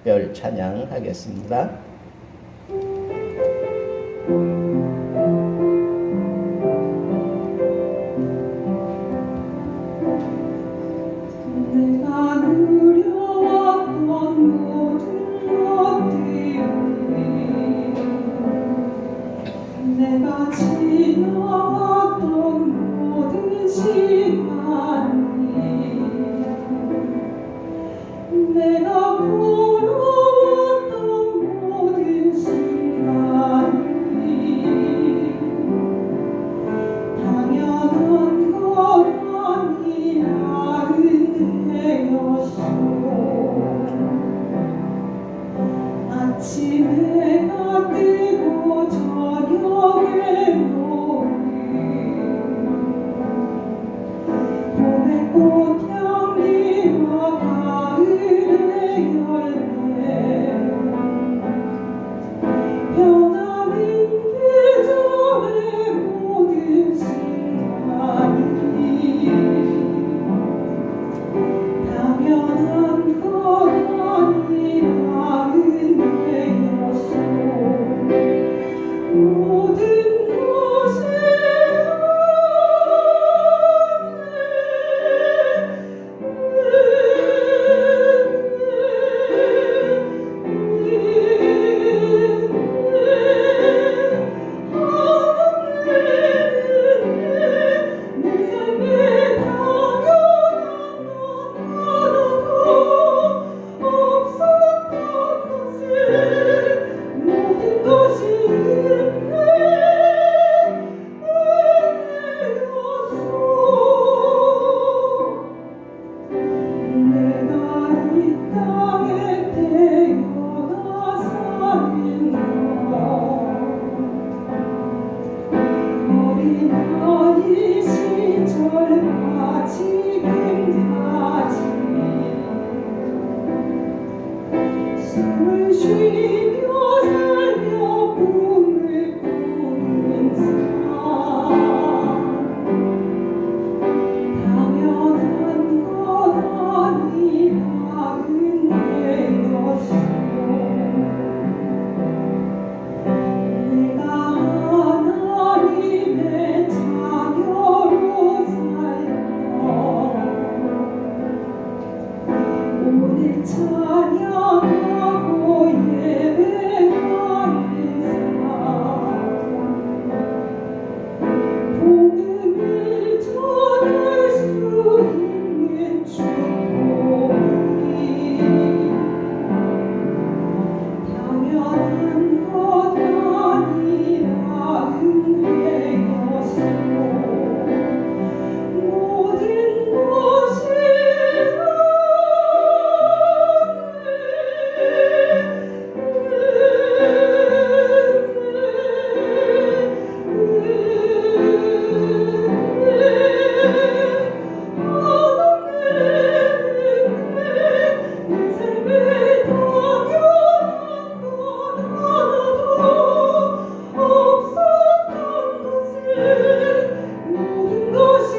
특별 찬양하겠습니다. 내가 누려왔던 모든 것들이 내가 지나왔던 모든 시간이 내가 걸어왔던 모든 순간이 당연한 것 아니라 은혜였소. 아침에 해가 뜨고 저녁에 봄의 꽃향기와 가을의 열매 변하는 계절의 모든 순간이 당연한 것 아니라 은혜였소. 모든 것이 내가 이 땅에 태어나 사는 어린아이 시절까지 지금까지 숨을 쉬며 살며 꿈을 꾸는 삶 당연한 것 아니라 은혜였소. 내가 하나님의 자녀로 살며 오늘 찬양하고 예배하는 삶 복음을 전할 수 있는 축복이 당연한 것 아니라 은혜였소. 모든 것이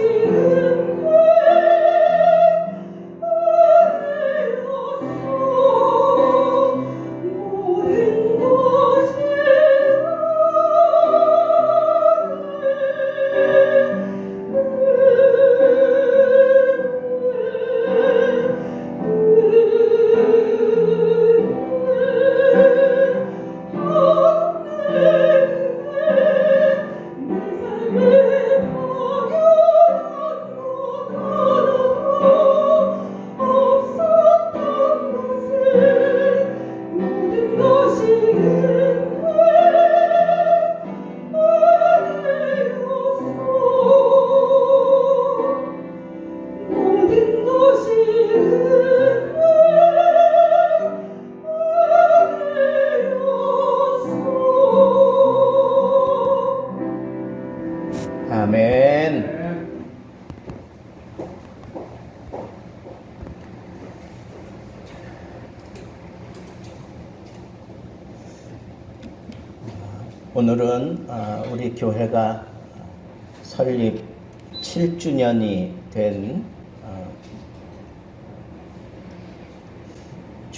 아멘. 오늘은 우리 교회가 설립 7주년이 된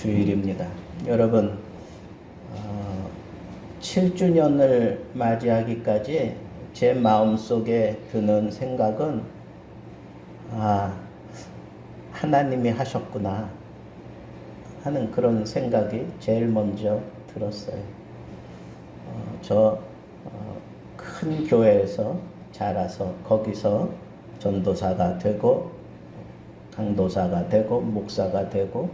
주일입니다. 여러분, 7주년을 맞이하기까지 제 마음속에 드는 생각은 하나님이 하셨구나 하는 그런 생각이 제일 먼저 들었어요. 큰 교회에서 자라서 거기서 전도사가 되고 강도사가 되고 목사가 되고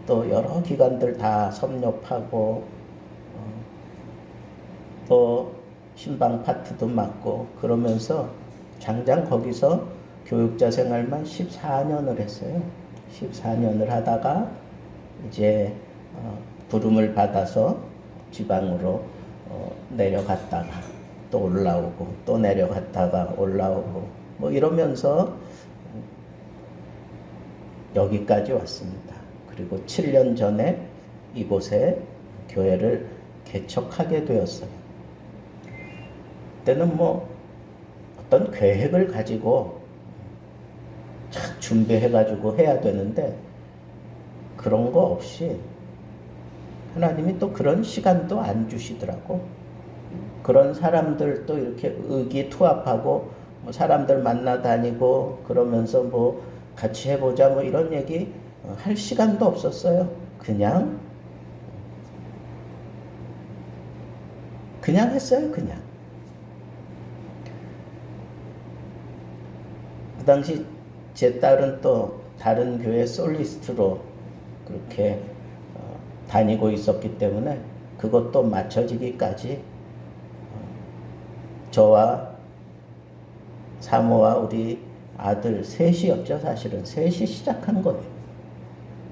또 여러 기관들 다 섭렵하고 또 신방 파트도 맡고 그러면서 장장 거기서 교육자 생활만 14년을 했어요. 14년을 하다가 이제 부름을 받아서 지방으로 내려갔다가 또 올라오고 또 내려갔다가 올라오고 뭐 이러면서 여기까지 왔습니다. 그리고 7년 전에 이곳에 교회를 개척하게 되었어요. 그때는 뭐 어떤 계획을 가지고 착 준비해가지고 해야 되는데 그런 거 없이 하나님이 또 그런 시간도 안 주시더라고. 그런 사람들도 이렇게 의기투합하고 뭐 사람들 만나 다니고 그러면서 뭐 같이 해보자 뭐 이런 얘기 할 시간도 없었어요. 그냥 했어요. 그냥. 그 당시 제 딸은 또 다른 교회 솔리스트로 그렇게 다니고 있었기 때문에 그것도 맞춰지기까지 저와 사모와 우리 아들 셋이었죠. 사실은 셋이 시작한 거예요.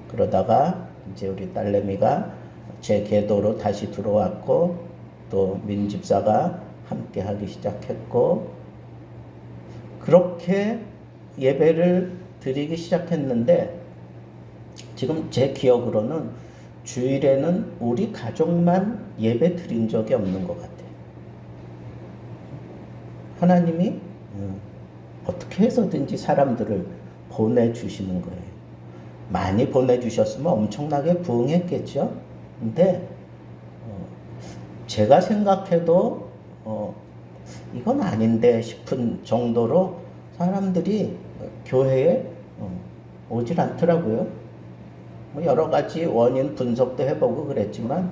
그러다가 이제 우리 딸내미가 제 계도로 다시 들어왔고 또 민집사가 함께 하기 시작했고 그렇게 예배를 드리기 시작했는데 지금 제 기억으로는 주일에는 우리 가족만 예배 드린 적이 없는 것 같아요. 하나님이 어떻게 해서든지 사람들을 보내주시는 거예요. 많이 보내주셨으면 엄청나게 부응했겠죠. 근데 제가 생각해도 이건 아닌데 싶은 정도로 사람들이 교회에 오질 않더라고요. 뭐 여러 가지 원인 분석도 해보고 그랬지만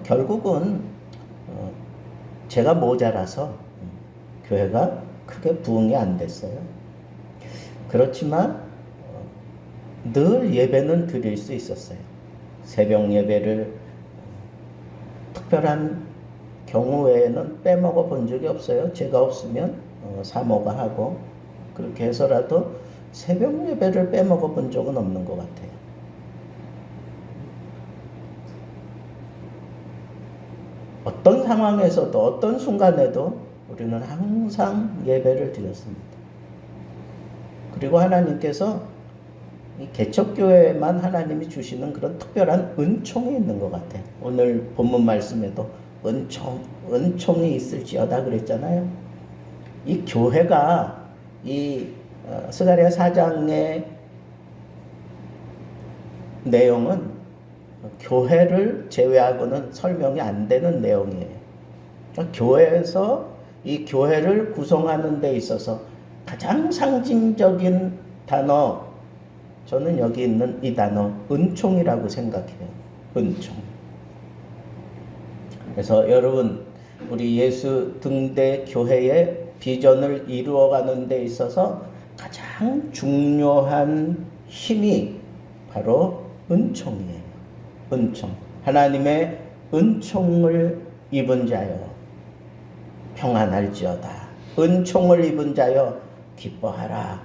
결국은 제가 모자라서 교회가 크게 부응이 안 됐어요. 그렇지만 늘 예배는 드릴 수 있었어요. 새벽 예배를 특별한 경우 외에는 빼먹어 본 적이 없어요. 제가 없으면 사모가 하고 그렇게 해서라도 새벽 예배를 빼먹어 본 적은 없는 것 같아요. 어떤 상황에서도 어떤 순간에도 우리는 항상 예배를 드렸습니다. 그리고 하나님께서 이 개척교회에만 하나님이 주시는 그런 특별한 은총이 있는 것 같아요. 오늘 본문 말씀에도 은총이 있을지어다 그랬잖아요. 이 교회가 이 스가랴 4장의 내용은 교회를 제외하고는 설명이 안 되는 내용이에요. 그러니까 교회에서 이 교회를 구성하는 데 있어서 가장 상징적인 단어, 저는 여기 있는 이 단어 은총이라고 생각해요. 은총. 그래서 여러분, 우리 예수 등대 교회의 비전을 이루어가는 데 있어서 가장 중요한 힘이 바로 은총이에요. 은총. 하나님의 은총을 입은 자여 평안할지어다. 은총을 입은 자여 기뻐하라.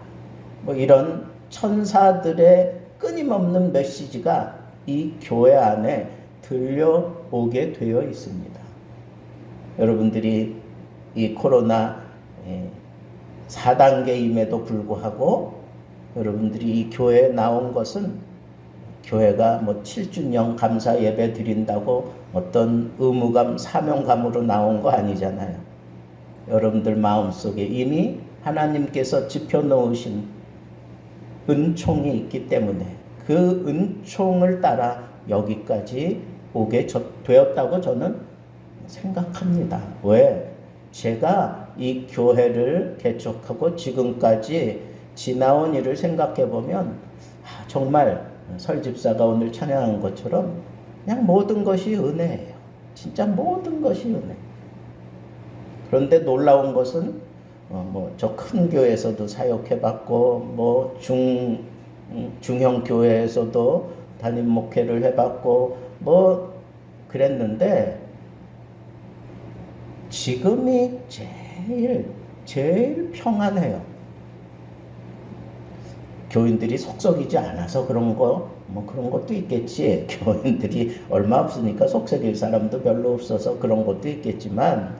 뭐 이런 천사들의 끊임없는 메시지가 이 교회 안에 들려오게 되어 있습니다. 여러분들이 이 코로나 4단계임에도 불구하고 여러분들이 이 교회에 나온 것은 교회가 뭐 7주년 감사 예배 드린다고 어떤 의무감, 사명감으로 나온 거 아니잖아요. 여러분들 마음속에 이미 하나님께서 지펴놓으신 은총이 있기 때문에 그 은총을 따라 여기까지 오게 되었다고 저는 생각합니다. 왜? 제가 이 교회를 개척하고 지금까지 지나온 일을 생각해 보면 정말 설집사가 오늘 찬양한 것처럼 그냥 모든 것이 은혜예요. 진짜 모든 것이 은혜. 그런데 놀라운 것은 저 큰 교회에서도 사역해봤고 중형 교회에서도 담임 목회를 해봤고 그랬는데 지금이 제일 평안해요. 교인들이 속썩이지 않아서 그런 것도 있겠지. 교인들이 얼마 없으니까 속썩일 사람도 별로 없어서 그런 것도 있겠지만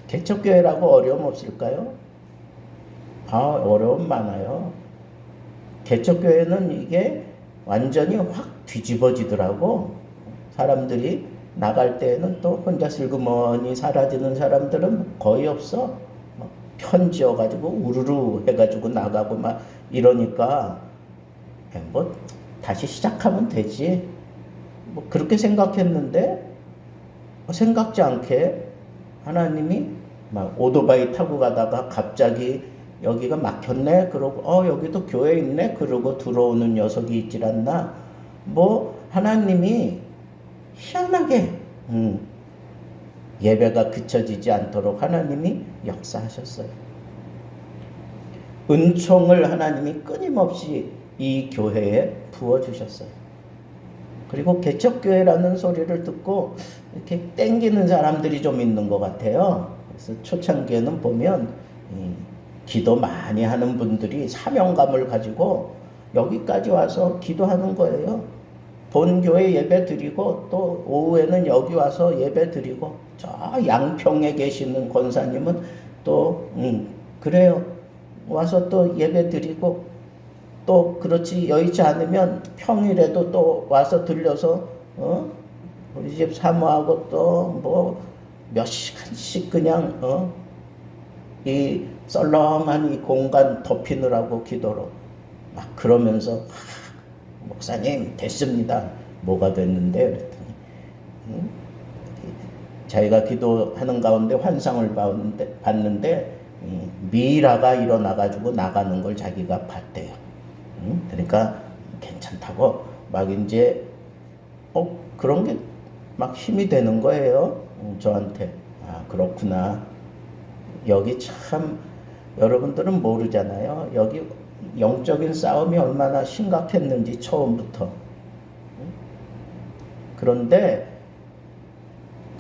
개척교회라고 어려움 없을까요? 어려움 많아요. 개척교회는 이게 완전히 확 뒤집어지더라고. 사람들이 나갈 때에는 또 혼자 슬그머니 사라지는 사람들은 거의 없어. 편지어가지고 우르르 해가지고 나가고 이러니까 다시 시작하면 되지. 그렇게 생각했는데 생각지 않게 하나님이 오토바이 타고 가다가 갑자기 여기가 막혔네 그러고 여기도 교회 있네 그러고 들어오는 녀석이 있질 않나. 하나님이 희한하게 예배가 그쳐지지 않도록 하나님이 역사하셨어요. 은총을 하나님이 끊임없이 이 교회에 부어주셨어요. 그리고 개척교회라는 소리를 듣고 이렇게 땡기는 사람들이 좀 있는 것 같아요. 그래서 초창기에는 보면 기도 많이 하는 분들이 사명감을 가지고 여기까지 와서 기도하는 거예요. 본교회 예배 드리고 또 오후에는 여기 와서 예배 드리고 저 양평에 계시는 권사님은 또 그래요. 와서 또 예배 드리고 또 그렇지 여의치 않으면 평일에도 또 와서 들려서 우리 집 사모하고 또 몇 시간씩 그냥 이 썰렁한 이 공간 덮이느라고 기도로 그러면서 목사님 됐습니다. 뭐가 됐는데 그랬더니 자기가 기도하는 가운데 환상을 봤는데 미라가 일어나가지고 나가는 걸 자기가 봤대요. 그러니까 괜찮다고 이제 그런 게 힘이 되는 거예요. 저한테. 그렇구나. 여기 참 여러분들은 모르잖아요. 여기 영적인 싸움이 얼마나 심각했는지 처음부터. 그런데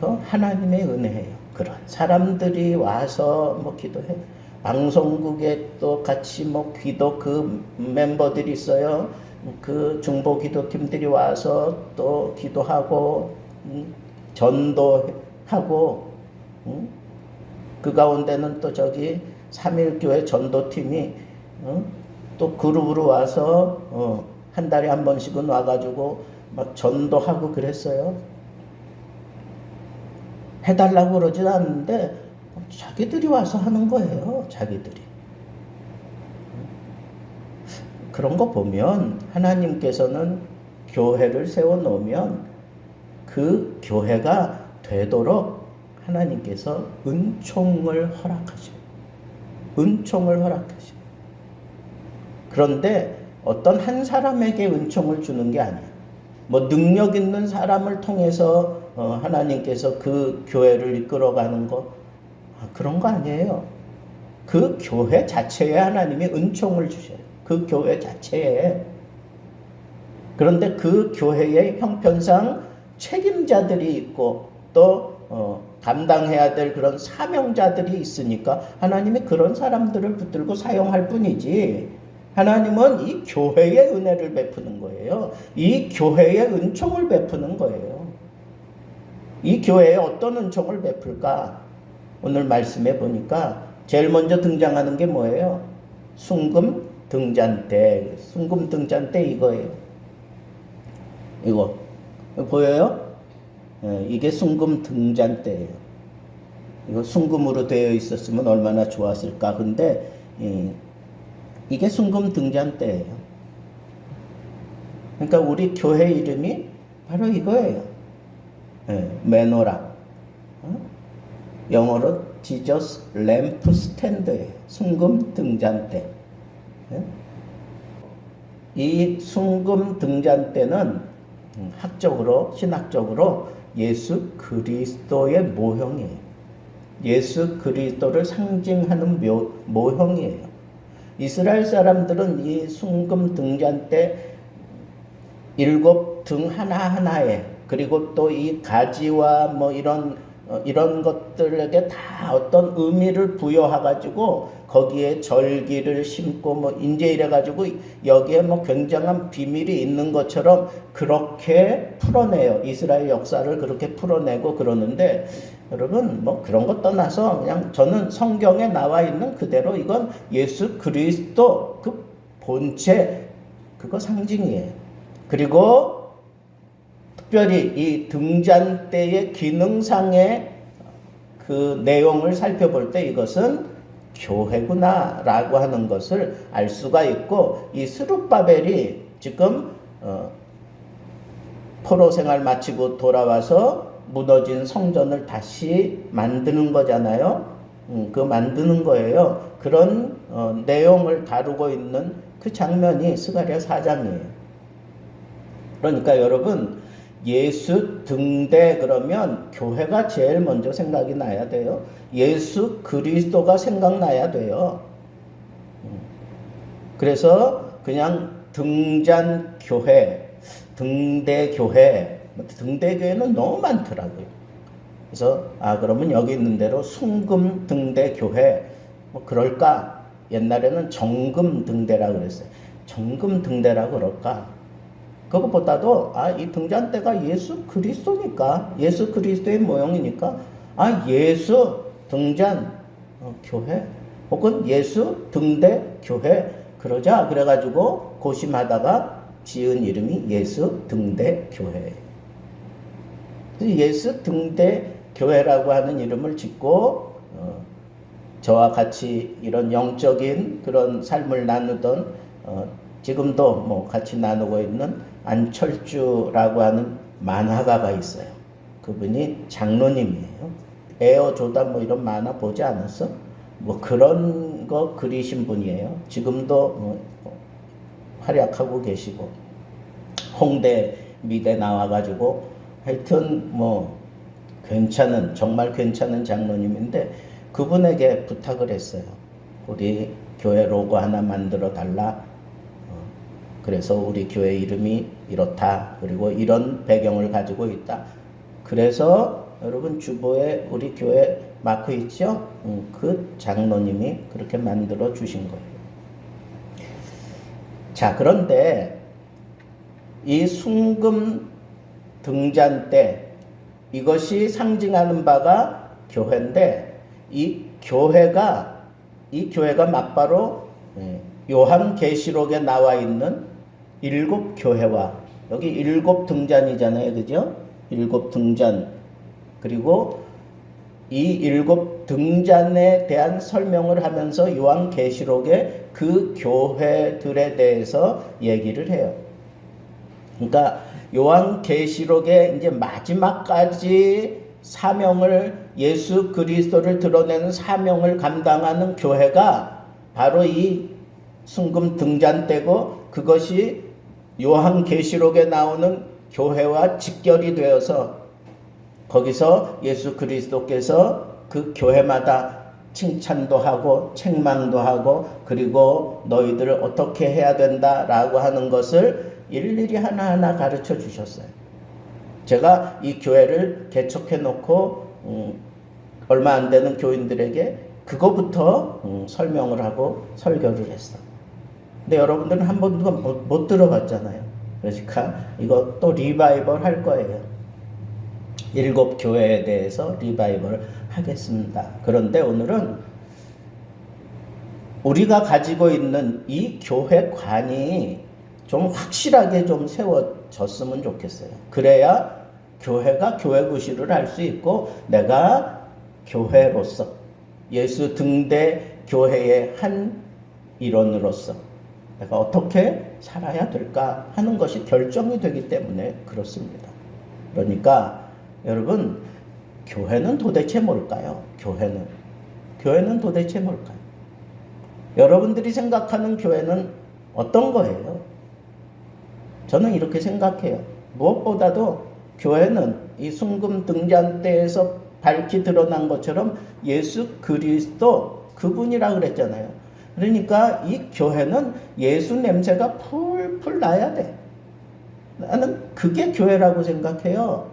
그 하나님의 은혜예요. 그런 사람들이 와서 기도해. 방송국에 또 같이 기도 그 멤버들이 있어요. 그 중보 기도팀들이 와서 또 기도하고 전도하고 그 가운데는 또 저기 3.1교회 전도팀이 또 그룹으로 와서 한 달에 한 번씩은 와가지고 전도하고 그랬어요. 해달라고 그러진 않는데 자기들이 와서 하는 거예요. 자기들이. 그런 거 보면 하나님께서는 교회를 세워놓으면 그 교회가 되도록 하나님께서 은총을 허락하셔요. 은총을 허락하셔요. 그런데 어떤 한 사람에게 은총을 주는 게 아니야. 능력 있는 사람을 통해서 하나님께서 그 교회를 이끌어가는 거 그런 거 아니에요. 그 교회 자체에 하나님이 은총을 주셔요. 그 교회 자체에. 그런데 그 교회의 형편상 책임자들이 있고 또 감당해야 될 그런 사명자들이 있으니까 하나님이 그런 사람들을 붙들고 사용할 뿐이지 하나님은 이 교회의 은혜를 베푸는 거예요. 이 교회의 은총을 베푸는 거예요. 이 교회에 어떤 은총을 베풀까? 오늘 말씀해 보니까 제일 먼저 등장하는 게 뭐예요? 순금 등잔대. 순금 등잔대 이거예요. 이거 보여요? 이게 순금 등잔대예요. 이거 순금으로 되어 있었으면 얼마나 좋았을까. 근데 이게 순금 등잔대예요. 그러니까 우리 교회 이름이 바로 이거예요. 메노라. 영어로 Jesus 램프 스탠드예요. 순금 등잔대. 이 순금 등잔대는 학적으로, 신학적으로 예수 그리스도의 모형이에요. 예수 그리스도를 상징하는 모형이에요. 이스라엘 사람들은 이 순금 등잔대 7등 하나하나에, 그리고 또 이 가지와 뭐 이런 것들에게 다 어떤 의미를 부여해가지고 거기에 절기를 심고 뭐 이제 이래가지고 여기에 뭐 굉장한 비밀이 있는 것처럼 그렇게 풀어내요. 이스라엘 역사를 그렇게 풀어내고 그러는데, 여러분 뭐 그런 것 떠나서 그냥 저는 성경에 나와 있는 그대로 이건 예수 그리스도 그 본체 그거 상징이에요. 그리고 특별히 이 등잔대의 기능상의 그 내용을 살펴볼 때 이것은 교회구나라고 하는 것을 알 수가 있고, 이 스룹바벨이 지금 포로 생활 마치고 돌아와서 무너진 성전을 다시 만드는 거잖아요. 그 만드는 거예요. 그런 내용을 다루고 있는 그 장면이 스가랴 4장이에요. 그러니까 여러분, 예수 등대 그러면 교회가 제일 먼저 생각이 나야 돼요. 예수 그리스도가 생각나야 돼요. 그래서 그냥 등잔교회, 등대교회, 등대교회는 너무 많더라고요. 그래서 그러면 여기 있는 대로 순금 등대교회 뭐 그럴까? 옛날에는 정금 등대라고 그랬어요. 정금 등대라고 그럴까? 그것보다도 이 등잔대가 예수 그리스도니까, 예수 그리스도의 모형이니까 예수 등잔 교회 혹은 예수 등대 교회 그러자 그래가지고 고심하다가 지은 이름이 예수 등대 교회. 예수 등대 교회라고 하는 이름을 짓고 저와 같이 이런 영적인 그런 삶을 나누던 지금도 뭐 같이 나누고 있는 안철주라고 하는 만화가가 있어요. 그분이 장로님이에요. 에어조단 뭐 이런 만화 보지 않았어? 뭐 그런 거 그리신 분이에요. 지금도 활약하고 계시고, 홍대 미대 나와가지고 하여튼 뭐 괜찮은, 정말 괜찮은 장로님인데, 그분에게 부탁을 했어요. 우리 교회 로고 하나 만들어 달라. 그래서 우리 교회 이름이 이렇다. 그리고 이런 배경을 가지고 있다. 그래서 여러분 주보에 우리 교회 마크 있죠? 그 장로님이 그렇게 만들어 주신 거예요. 자, 그런데 이 순금 등잔대, 이것이 상징하는 바가 교회인데, 이 교회가 막바로 요한계시록에 나와 있는 7 교회와, 여기 7 등잔이잖아요. 그죠? 7 등잔. 그리고 이 7 등잔에 대한 설명을 하면서 요한계시록에 그 교회들에 대해서 얘기를 해요. 그러니까 요한계시록의 이제 마지막까지 사명을, 예수 그리스도를 드러내는 사명을 감당하는 교회가 바로 이 순금 등잔대고, 그것이 요한계시록에 나오는 교회와 직결이 되어서 거기서 예수 그리스도께서 그 교회마다 칭찬도 하고 책망도 하고, 그리고 너희들 어떻게 해야 된다라고 하는 것을 일일이 하나하나 가르쳐 주셨어요. 제가 이 교회를 개척해 놓고 얼마 안 되는 교인들에게 그거부터 설명을 하고 설교를 했어. 근데 여러분들은 한 번도 못 들어봤잖아요. 그러니까 이거 또 리바이벌 할 거예요. 7 교회에 대해서 리바이벌 하겠습니다. 그런데 오늘은 우리가 가지고 있는 이 교회관이 좀 확실하게 좀 세워졌으면 좋겠어요. 그래야 교회가 교회 구실을 할 수 있고, 내가 교회로서, 예수 등대 교회의 한 일원으로서 내가 어떻게 살아야 될까 하는 것이 결정이 되기 때문에 그렇습니다. 그러니까 여러분, 교회는 도대체 뭘까요? 교회는 도대체 뭘까요? 여러분들이 생각하는 교회는 어떤 거예요? 저는 이렇게 생각해요. 무엇보다도 교회는 이 순금 등잔 때에서 밝히 드러난 것처럼 예수 그리스도 그분이라 그랬잖아요. 그러니까 이 교회는 예수 냄새가 풀풀 나야 돼. 나는 그게 교회라고 생각해요.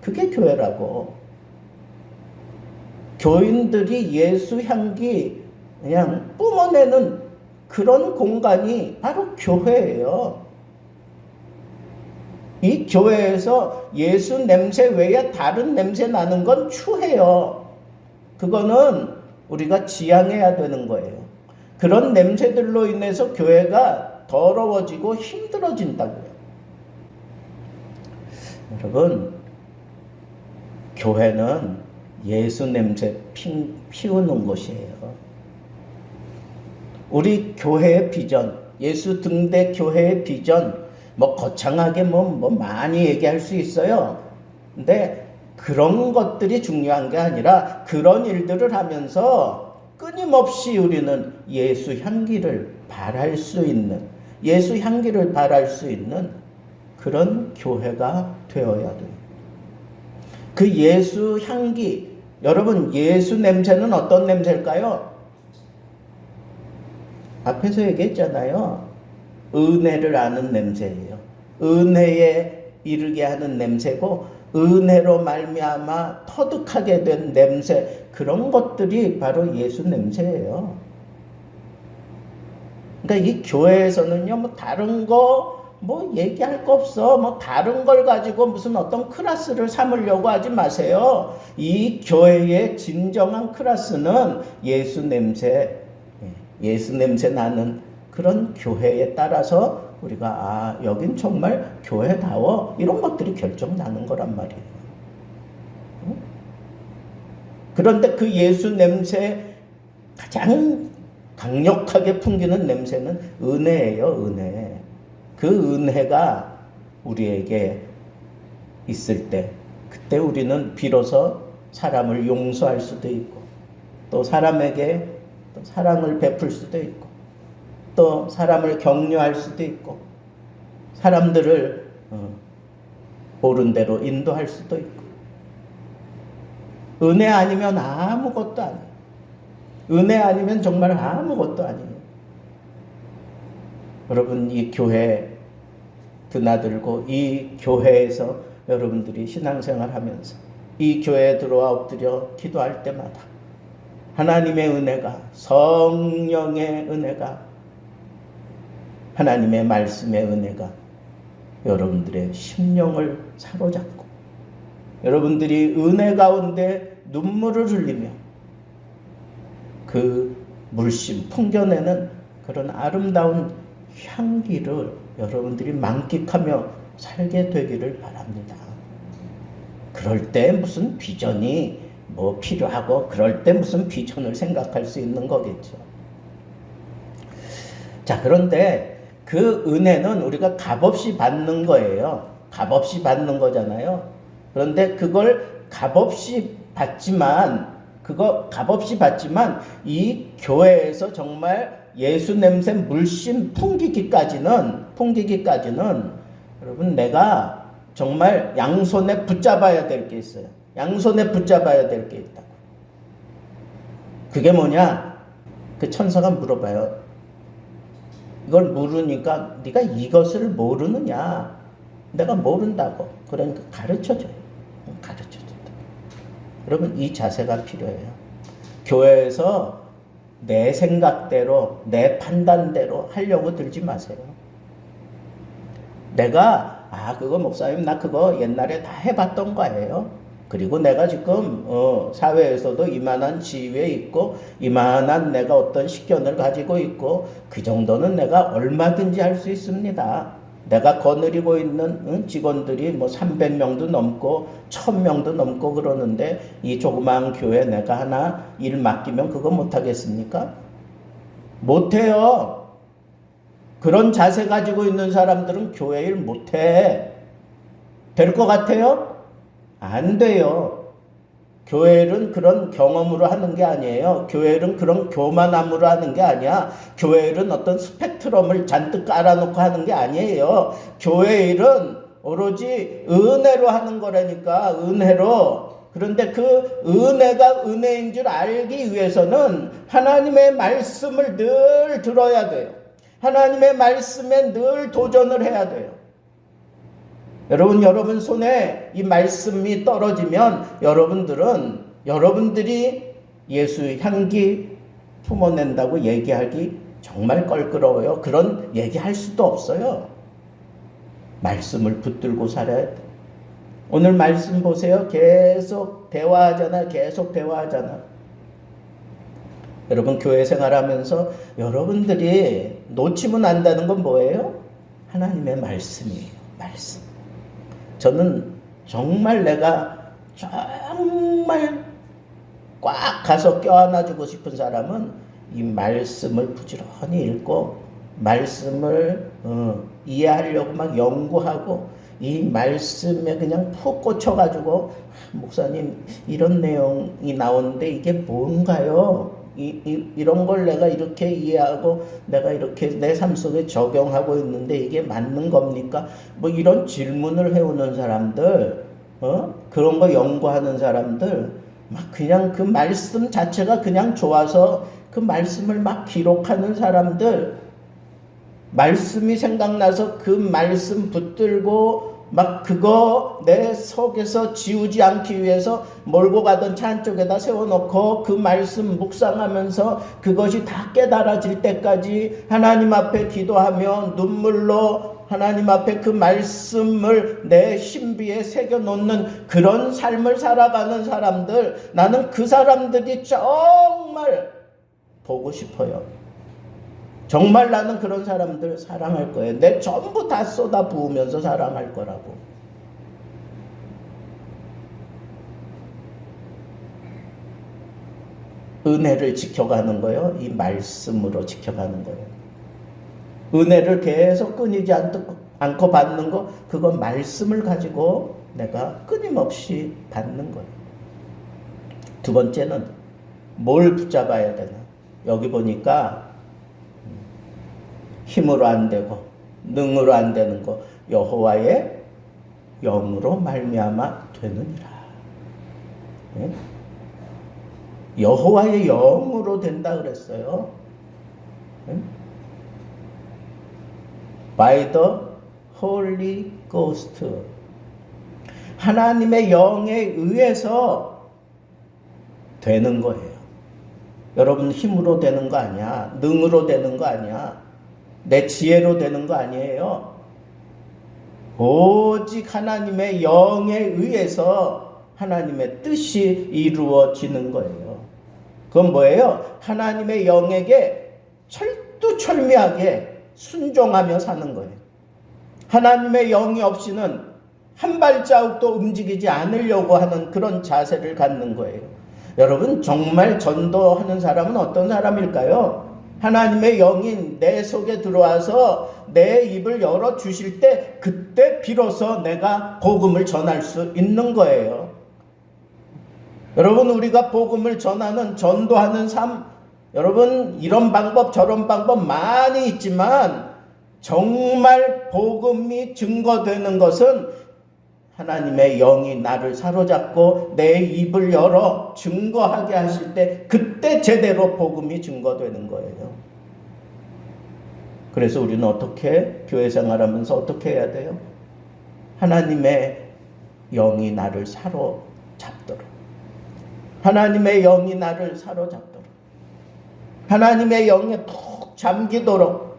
그게 교회라고. 교인들이 예수 향기 그냥 뿜어내는 그런 공간이 바로 교회예요. 이 교회에서 예수 냄새 외에 다른 냄새 나는 건 추해요. 그거는 우리가 지양해야 되는 거예요. 그런 냄새들로 인해서 교회가 더러워지고 힘들어진다고요. 여러분, 교회는 예수 냄새 피우는 곳이에요. 우리 교회의 비전, 예수 등대 교회의 비전, 거창하게 많이 얘기할 수 있어요. 근데 그런 것들이 중요한 게 아니라 그런 일들을 하면서 끊임없이 우리는 예수 향기를 발할 수 있는, 예수 향기를 발할 수 있는 그런 교회가 되어야 돼요. 그 예수 향기, 여러분, 예수 냄새는 어떤 냄새일까요? 앞에서 얘기했잖아요. 은혜를 아는 냄새예요. 은혜에 이르게 하는 냄새고, 은혜로 말미암아 터득하게 된 냄새, 그런 것들이 바로 예수 냄새예요. 그러니까 이 교회에서는요, 다른 거 얘기할 거 없어. 다른 걸 가지고 무슨 어떤 클래스를 삼으려고 하지 마세요. 이 교회의 진정한 클래스는 예수 냄새 나는 그런 교회에 따라서 우리가 여긴 정말 교회다워, 이런 것들이 결정나는 거란 말이에요. 그런데 그 예수 냄새 가장 강력하게 풍기는 냄새는 은혜예요. 은혜. 그 은혜가 우리에게 있을 때, 그때 우리는 비로소 사람을 용서할 수도 있고, 또 사람에게 또 사랑을 베풀 수도 있고, 또 사람을 격려할 수도 있고, 사람들을 옳은 대로 인도할 수도 있고. 은혜 아니면 아무것도 아니에요. 은혜 아니면 정말 아무것도 아니에요. 여러분, 이 교회 드나들고 이 교회에서 여러분들이 신앙생활 하면서 이 교회에 들어와 엎드려 기도할 때마다 하나님의 은혜가, 성령의 은혜가, 하나님의 말씀의 은혜가 여러분들의 심령을 사로잡고, 여러분들이 은혜 가운데 눈물을 흘리며 그 물씬 풍겨내는 그런 아름다운 향기를 여러분들이 만끽하며 살게 되기를 바랍니다. 그럴 때 무슨 비전이 필요하고, 그럴 때 무슨 비전을 생각할 수 있는 거겠죠. 자, 그런데 그 은혜는 우리가 값없이 받는 거예요. 값없이 받는 거잖아요. 그런데 그걸 값없이 받지만 이 교회에서 정말 예수 냄새 물씬 풍기기까지는 여러분, 내가 정말 양손에 붙잡아야 될 게 있어요. 양손에 붙잡아야 될 게 있다고. 그게 뭐냐? 그 천사가 물어봐요. 이걸 물으니까 네가 이것을 모르느냐? 내가 모른다고. 그러니까 가르쳐줘요. 가르쳐준다. 여러분, 이 자세가 필요해요. 교회에서 내 생각대로, 내 판단대로 하려고 들지 마세요. 내가 그거 목사님, 나 그거 옛날에 다 해봤던 거예요. 그리고 내가 지금 사회에서도 이만한 지위에 있고, 이만한 내가 어떤 식견을 가지고 있고, 그 정도는 내가 얼마든지 할 수 있습니다. 내가 거느리고 있는 직원들이 300명도 넘고 1000명도 넘고 그러는데, 이 조그마한 교회 내가 하나 일 맡기면 그거 못하겠습니까? 못해요. 그런 자세 가지고 있는 사람들은 교회 일 못해. 될 것 같아요? 안 돼요. 교회 일은 그런 경험으로 하는 게 아니에요. 교회 일은 그런 교만함으로 하는 게 아니야. 교회 일은 어떤 스펙트럼을 잔뜩 깔아놓고 하는 게 아니에요. 교회 일은 오로지 은혜로 하는 거라니까. 은혜로. 그런데 그 은혜가 은혜인 줄 알기 위해서는 하나님의 말씀을 늘 들어야 돼요. 하나님의 말씀에 늘 도전을 해야 돼요. 여러분 손에 이 말씀이 떨어지면 여러분들이 예수의 향기 품어낸다고 얘기하기 정말 껄끄러워요. 그런 얘기할 수도 없어요. 말씀을 붙들고 살아야 돼. 오늘 말씀 보세요. 계속 대화하잖아. 여러분 교회 생활하면서 여러분들이 놓치면 안다는 건 뭐예요? 하나님의 말씀이에요. 말씀. 저는 정말 내가 정말 꽉 가서 껴안아주고 싶은 사람은 이 말씀을 부지런히 읽고 말씀을 이해하려고 막 연구하고 이 말씀에 그냥 푹 꽂혀가지고 목사님 이런 내용이 나오는데 이게 뭔가요? 이런 걸 내가 이렇게 이해하고 내가 이렇게 내 삶 속에 적용하고 있는데 이게 맞는 겁니까? 뭐 이런 질문을 해오는 사람들, 그런 거 연구하는 사람들, 막 그냥 그 말씀 자체가 그냥 좋아서 그 말씀을 막 기록하는 사람들, 말씀이 생각나서 그 말씀 붙들고 막 그거 내 속에서 지우지 않기 위해서 몰고 가던 차 한쪽에다 세워놓고 그 말씀 묵상하면서 그것이 다 깨달아질 때까지 하나님 앞에 기도하며 눈물로 하나님 앞에 그 말씀을 내 신비에 새겨놓는 그런 삶을 살아가는 사람들, 나는 그 사람들이 정말 보고 싶어요. 정말 나는 그런 사람들 사랑할 거예요. 내 전부 다 쏟아 부으면서 사랑할 거라고. 은혜를 지켜가는 거예요. 이 말씀으로 지켜가는 거예요. 은혜를 계속 끊이지 않고 받는 거, 그건 말씀을 가지고 내가 끊임없이 받는 거예요. 두 번째는 뭘 붙잡아야 되나? 여기 보니까 힘으로 안 되고 능으로 안 되는 거 여호와의 영으로 말미암아 되느니라. 네? 여호와의 영으로 된다 그랬어요. 네? By the Holy Ghost. 하나님의 영에 의해서 되는 거예요. 여러분 힘으로 되는 거 아니야. 능으로 되는 거 아니야. 내 지혜로 되는 거 아니에요. 오직 하나님의 영에 의해서 하나님의 뜻이 이루어지는 거예요. 그건 뭐예요? 하나님의 영에게 철두철미하게 순종하며 사는 거예요. 하나님의 영이 없이는 한 발자국도 움직이지 않으려고 하는 그런 자세를 갖는 거예요. 여러분 정말 전도하는 사람은 어떤 사람일까요? 하나님의 영이 내 속에 들어와서 내 입을 열어주실 때 그때 비로소 내가 복음을 전할 수 있는 거예요. 여러분 우리가 복음을 전하는 전도하는 삶, 여러분 이런 방법 저런 방법 많이 있지만 정말 복음이 증거되는 것은 하나님의 영이 나를 사로잡고 내 입을 열어 증거하게 하실 때 그때 제대로 복음이 증거되는 거예요. 그래서 우리는 어떻게 교회 생활하면서 어떻게 해야 돼요? 하나님의 영이 나를 사로잡도록, 하나님의 영이 나를 사로잡도록, 하나님의 영에 푹 잠기도록.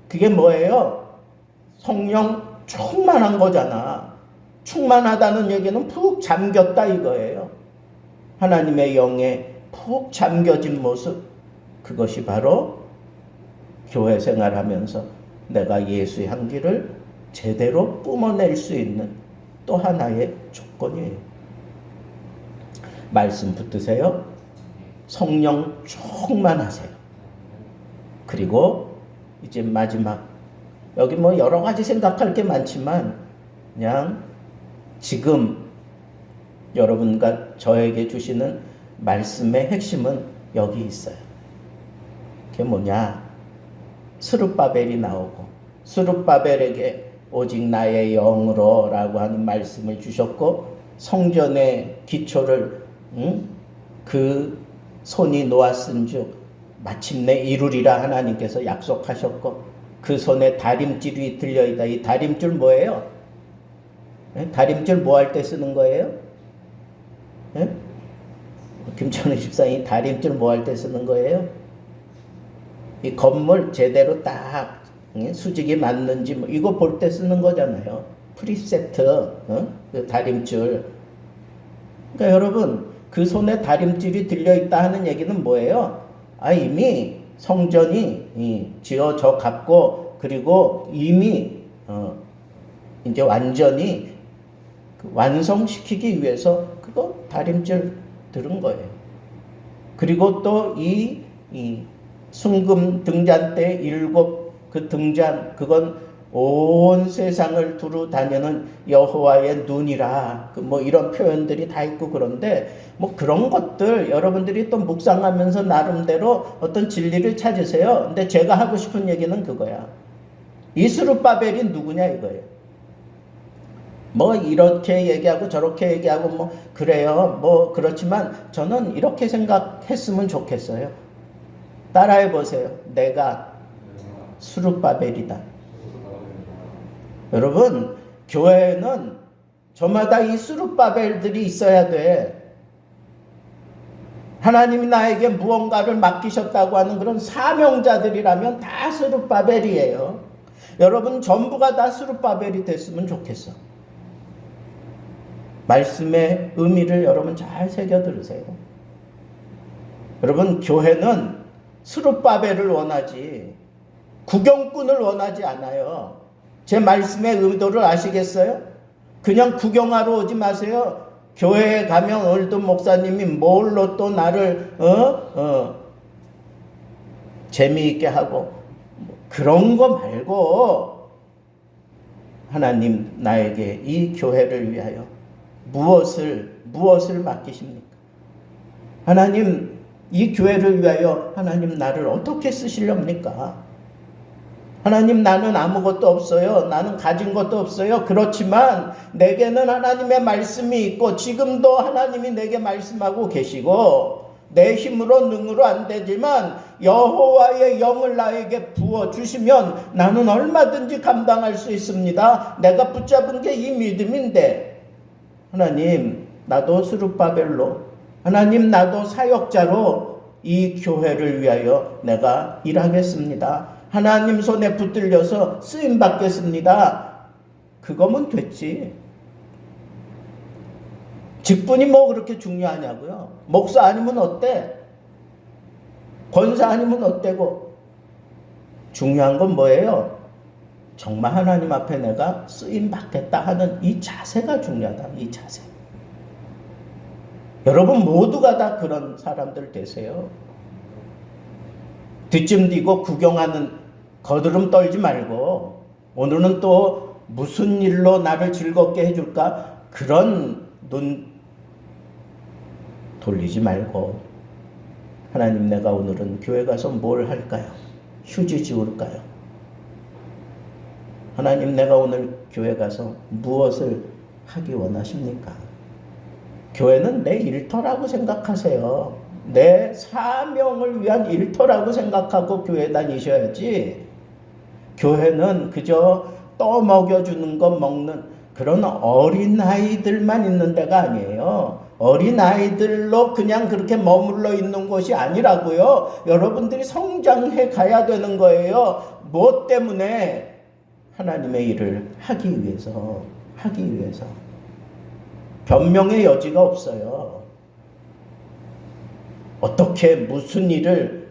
그게 뭐예요? 성령 충만한 거잖아. 충만하다는 얘기는 푹 잠겼다 이거예요. 하나님의 영에 푹 잠겨진 모습, 그것이 바로 교회 생활하면서 내가 예수의 향기를 제대로 뿜어낼 수 있는 또 하나의 조건이에요. 말씀 붙드세요. 성령 충만하세요. 그리고 이제 마지막 여기 뭐 여러 가지 생각할 게 많지만 그냥 지금 여러분과 저에게 주시는 말씀의 핵심은 여기 있어요. 그게 뭐냐? 스룹바벨이 나오고 스룹바벨에게 오직 나의 영으로 라고 하는 말씀을 주셨고 성전의 기초를 그 손이 놓았은즉 마침내 이루리라 하나님께서 약속하셨고 그 손에 다림줄이 들려있다. 이 다림줄 뭐예요? 다림줄 뭐 할 때 쓰는 거예요? 김천우 집사님 다림줄 뭐 할 때 쓰는 거예요? 이 건물 제대로 딱 수직이 맞는지 뭐 이거 볼 때 쓰는 거잖아요. 프리세트, 그 다림줄. 그러니까 여러분 그 손에 다림줄이 들려있다 하는 얘기는 뭐예요? 이미 성전이 지어져 갔고 그리고 이미 이제 완전히 완성시키기 위해서 그거 다림줄 들은 거예요. 그리고 또 이 순금 등잔 때 7 그 등잔 그건 온 세상을 두루 다니는 여호와의 눈이라 뭐 이런 표현들이 다 있고 그런데 뭐 그런 것들 여러분들이 또 묵상하면서 나름대로 어떤 진리를 찾으세요. 근데 제가 하고 싶은 얘기는 그거야. 이 스룹바벨이 누구냐 이거예요. 뭐 이렇게 얘기하고 저렇게 얘기하고 뭐 그래요. 뭐 그렇지만 저는 이렇게 생각했으면 좋겠어요. 따라해 보세요. 내가 스룹바벨이다. 여러분 교회는 저마다 이 스룹바벨들이 있어야 돼. 하나님이 나에게 무언가를 맡기셨다고 하는 그런 사명자들이라면 다 스룹바벨이에요. 여러분 전부가 다 스룹바벨이 됐으면 좋겠어. 말씀의 의미를 여러분 잘 새겨 들으세요. 여러분 교회는 스룹바벨을 원하지 구경꾼을 원하지 않아요. 제 말씀의 의도를 아시겠어요? 그냥 구경하러 오지 마세요. 교회에 가면 오늘도 목사님이 뭘로 또 나를 재미있게 하고 그런 거 말고 하나님 나에게 이 교회를 위하여 무엇을 맡기십니까? 하나님 이 교회를 위하여 하나님 나를 어떻게 쓰시렵니까? 하나님 나는 아무것도 없어요. 나는 가진 것도 없어요. 그렇지만 내게는 하나님의 말씀이 있고 지금도 하나님이 내게 말씀하고 계시고 내 힘으로 능으로 안 되지만 여호와의 영을 나에게 부어주시면 나는 얼마든지 감당할 수 있습니다. 내가 붙잡은 게 이 믿음인데 하나님 나도 스룹바벨로 하나님 나도 사역자로 이 교회를 위하여 내가 일하겠습니다. 하나님 손에 붙들려서 쓰임 받겠습니다. 그거면 됐지. 직분이 뭐 그렇게 중요하냐고요. 목사 아니면 어때? 권사 아니면 어때고? 중요한 건 뭐예요? 정말 하나님 앞에 내가 쓰임 받겠다 하는 이 자세가 중요하다. 이 자세. 여러분 모두가 다 그런 사람들 되세요. 뒷짐 뒤고 구경하는 거드름 떨지 말고 오늘은 또 무슨 일로 나를 즐겁게 해줄까? 그런 눈 돌리지 말고 하나님 내가 오늘은 교회 가서 뭘 할까요? 휴지 지울까요? 하나님 내가 오늘 교회 가서 무엇을 하기 원하십니까? 교회는 내 일터라고 생각하세요. 내 사명을 위한 일터라고 생각하고 교회 다니셔야지. 교회는 그저 떠먹여주는 것 먹는 그런 어린아이들만 있는 데가 아니에요. 어린아이들로 그냥 그렇게 머물러 있는 곳이 아니라고요. 여러분들이 성장해 가야 되는 거예요. 무엇 때문에? 하나님의 일을 하기 위해서. 변명의 여지가 없어요. 어떻게 무슨 일을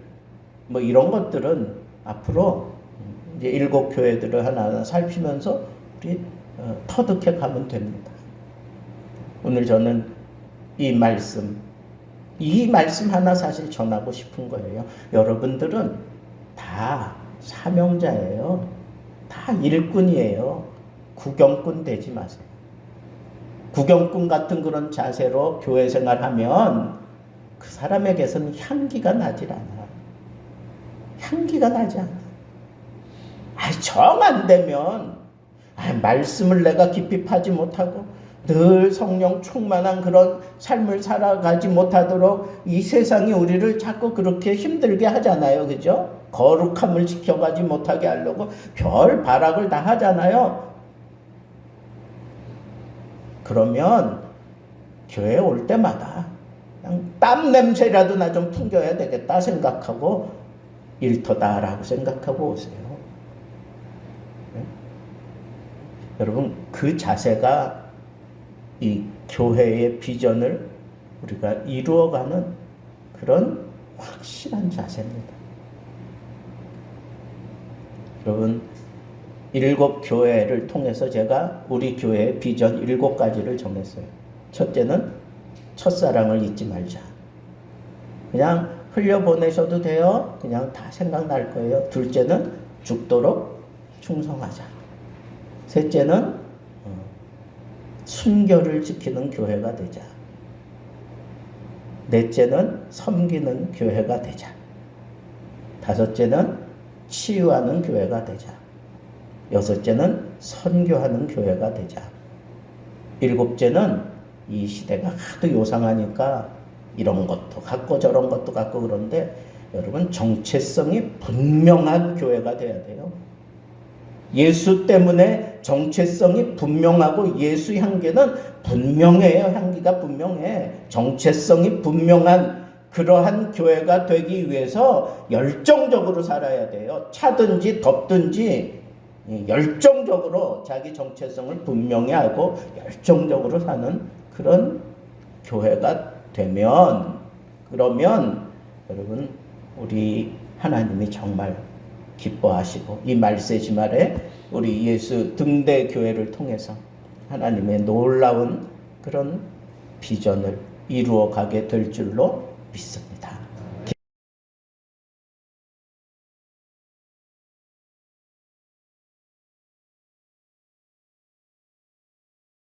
뭐 이런 것들은 앞으로 이제 7 교회들을 하나하나 살피면서 우리 터득해 가면 됩니다. 오늘 저는 이 말씀 하나 사실 전하고 싶은 거예요. 여러분들은 다 사명자예요. 다 다 일꾼이에요. 구경꾼 되지 마세요. 구경꾼 같은 그런 자세로 교회 생활하면 그 사람에게서는 향기가 나질 않아. 향기가 나지 않아. 정 안 되면 말씀을 내가 깊이 파지 못하고 늘 성령 충만한 그런 삶을 살아가지 못하도록 이 세상이 우리를 자꾸 그렇게 힘들게 하잖아요. 그죠? 거룩함을 지켜가지 못하게 하려고 별 발악을 다 하잖아요. 그러면 교회에 올 때마다 그냥 땀 냄새라도 나 좀 풍겨야 되겠다 생각하고 일터다라고 생각하고 오세요. 네? 여러분, 그 자세가 이 교회의 비전을 우리가 이루어가는 그런 확실한 자세입니다. 여러분, 7교회를 통해서 제가 우리 교회의 비전 7가지를 정했어요. 첫째는 첫사랑을 잊지 말자. 그냥 흘려보내셔도 돼요. 그냥 다 생각날 거예요. 둘째는 죽도록 충성하자. 셋째는 순결을 지키는 교회가 되자. 넷째는 섬기는 교회가 되자. 다섯째는 치유하는 교회가 되자. 여섯째는 선교하는 교회가 되자. 일곱째는 이 시대가 하도 요상하니까 이런 것도 갖고 저런 것도 갖고 그런데 여러분, 정체성이 분명한 교회가 돼야 돼요. 예수 때문에 정체성이 분명하고 예수 향기는 분명해요. 향기가 분명해. 정체성이 분명한 그러한 교회가 되기 위해서 열정적으로 살아야 돼요. 차든지 덥든지 열정적으로 자기 정체성을 분명히 하고 열정적으로 사는 그런 교회가 되면, 그러면 여러분, 우리 하나님이 정말 기뻐하시고 이 말세지말에 우리 예수 등대 교회를 통해서 하나님의 놀라운 그런 비전을 이루어 가게 될 줄로 믿습니다.